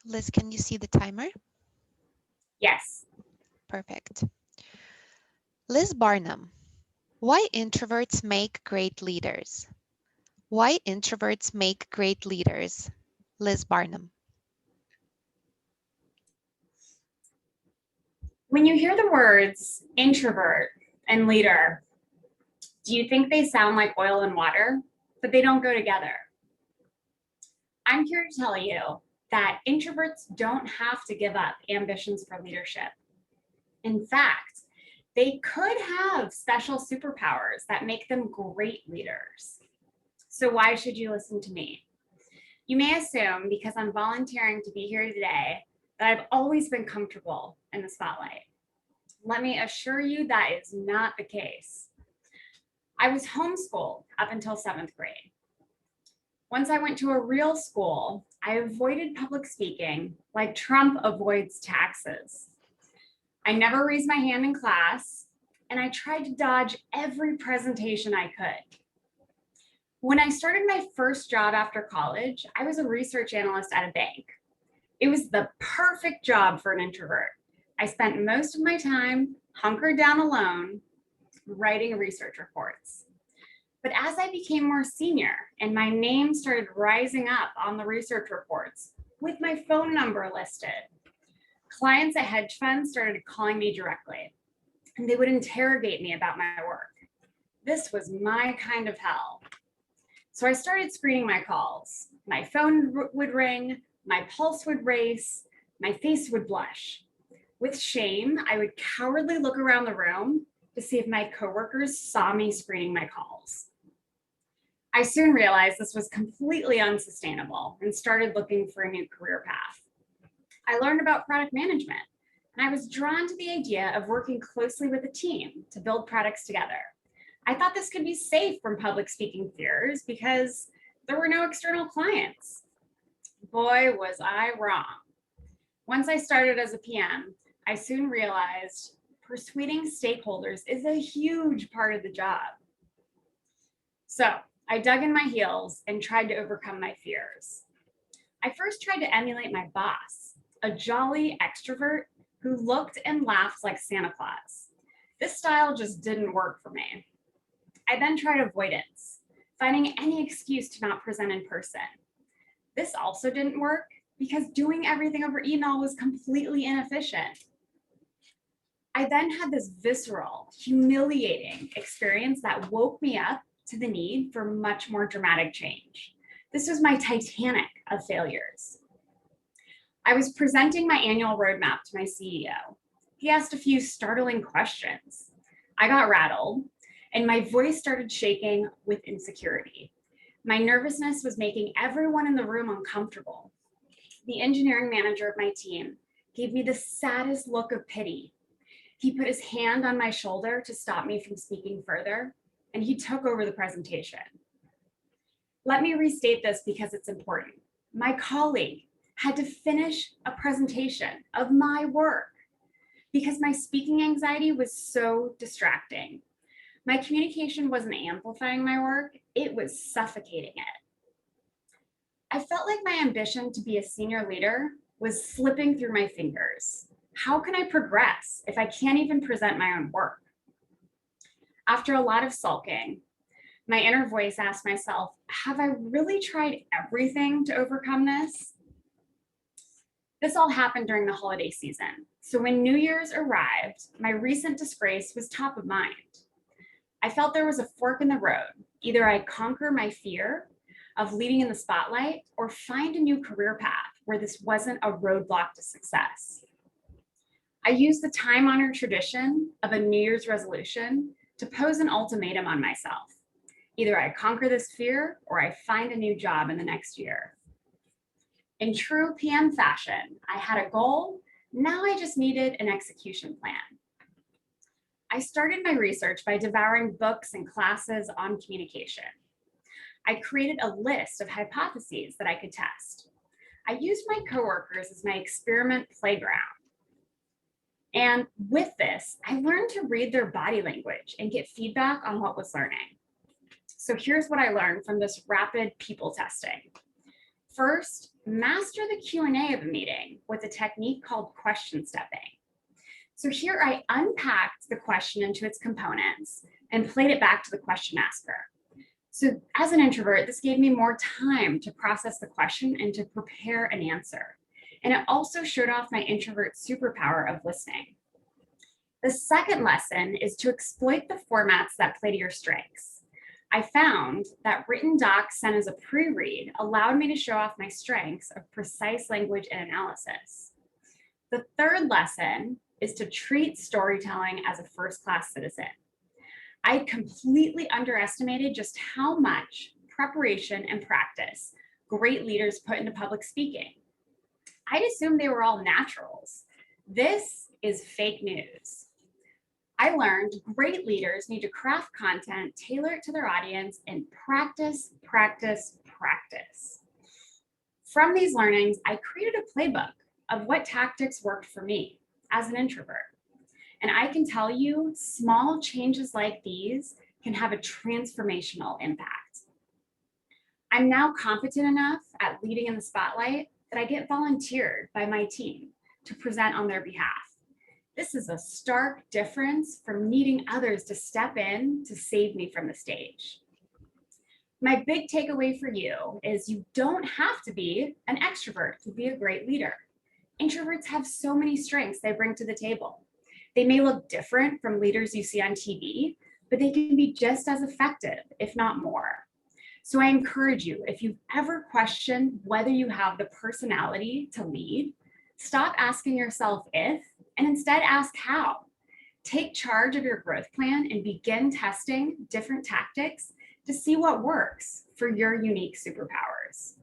Liz, can you see the timer? Yes. Perfect. Liz Barnum, why introverts make great leaders? Why introverts make great leaders? Liz Barnum. When you hear the words introvert and leader, do you think they sound like oil and water, but they don't go together? I'm here to tell you that introverts don't have to give up ambitions for leadership. In fact, they could have special superpowers that make them great leaders. So why should you listen to me? You may assume because I'm volunteering to be here today that I've always been comfortable in the spotlight. Let me assure you that is not the case. I was homeschooled up until 7th grade. Once I went to a real school, I avoided public speaking like Trump avoids taxes. I never raised my hand in class, and I tried to dodge every presentation I could. When I started my first job after college, I was a research analyst at a bank. It was the perfect job for an introvert. I spent most of my time hunkered down alone, writing research reports. But as I became more senior and my name started rising up on the research reports with my phone number listed, clients at hedge funds started calling me directly, and they would interrogate me about my work. This was my kind of hell. So I started screening my calls. My phone would ring, my pulse would race, my face would blush. With shame, I would cowardly look around the room to see if my coworkers saw me screening my calls. I soon realized this was completely unsustainable and started looking for a new career path. I learned about product management, and I was drawn to the idea of working closely with a team to build products together. I thought this could be safe from public speaking fears because there were no external clients. Boy, was I wrong. Once I started as a PM, I soon realized persuading stakeholders is a huge part of the job. So I dug in my heels and tried to overcome my fears. I first tried to emulate my boss, a jolly extrovert who looked and laughed like Santa Claus. This style just didn't work for me. I then tried avoidance, finding any excuse to not present in person. This also didn't work because doing everything over email was completely inefficient. I then had this visceral, humiliating experience that woke me up to the need for much more dramatic change. This was my Titanic of failures. I was presenting my annual roadmap to my CEO. He asked a few startling questions. I got rattled, and my voice started shaking with insecurity. My nervousness was making everyone in the room uncomfortable. The engineering manager of my team gave me the saddest look of pity. He put his hand on my shoulder to stop me from speaking further, and he took over the presentation. Let me restate this because it's important. My colleague had to finish a presentation of my work because my speaking anxiety was so distracting. My communication wasn't amplifying my work, it was suffocating it. I felt like my ambition to be a senior leader was slipping through my fingers. How can I progress if I can't even present my own work? After a lot of sulking, my inner voice asked myself, have I really tried everything to overcome this? This all happened during the holiday season. So when New Year's arrived, my recent disgrace was top of mind. I felt there was a fork in the road. Either I conquer my fear of leading in the spotlight or find a new career path where this wasn't a roadblock to success. I used the time-honored tradition of a New Year's resolution to pose an ultimatum on myself. Either I conquer this fear or I find a new job in the next year. In true PM fashion, I had a goal. Now I just needed an execution plan. I started my research by devouring books and classes on communication. I created a list of hypotheses that I could test. I used my coworkers as my experiment playground. And with this, I learned to read their body language and get feedback on what was learning. So here's what I learned from this rapid people testing. First, master the Q&A of a meeting with a technique called question stepping. So here I unpacked the question into its components and played it back to the question asker. So as an introvert, this gave me more time to process the question and to prepare an answer. And it also showed off my introvert superpower of listening. The second lesson is to exploit the formats that play to your strengths. I found that written docs sent as a pre-read allowed me to show off my strengths of precise language and analysis. The third lesson is to treat storytelling as a first-class citizen. I completely underestimated just how much preparation and practice great leaders put into public speaking. I'd assumed they were all naturals. This is fake news. I learned great leaders need to craft content, tailor it to their audience, and practice, practice, practice. From these learnings, I created a playbook of what tactics worked for me as an introvert. And I can tell you, small changes like these can have a transformational impact. I'm now competent enough at leading in the spotlight that I get volunteered by my team to present on their behalf. This is a stark difference from needing others to step in to save me from the stage. My big takeaway for you is you don't have to be an extrovert to be a great leader. Introverts have so many strengths they bring to the table. They may look different from leaders you see on TV, but they can be just as effective, if not more. So I encourage you, if you've ever questioned whether you have the personality to lead, stop asking yourself if, and instead ask how. Take charge of your growth plan and begin testing different tactics to see what works for your unique superpowers.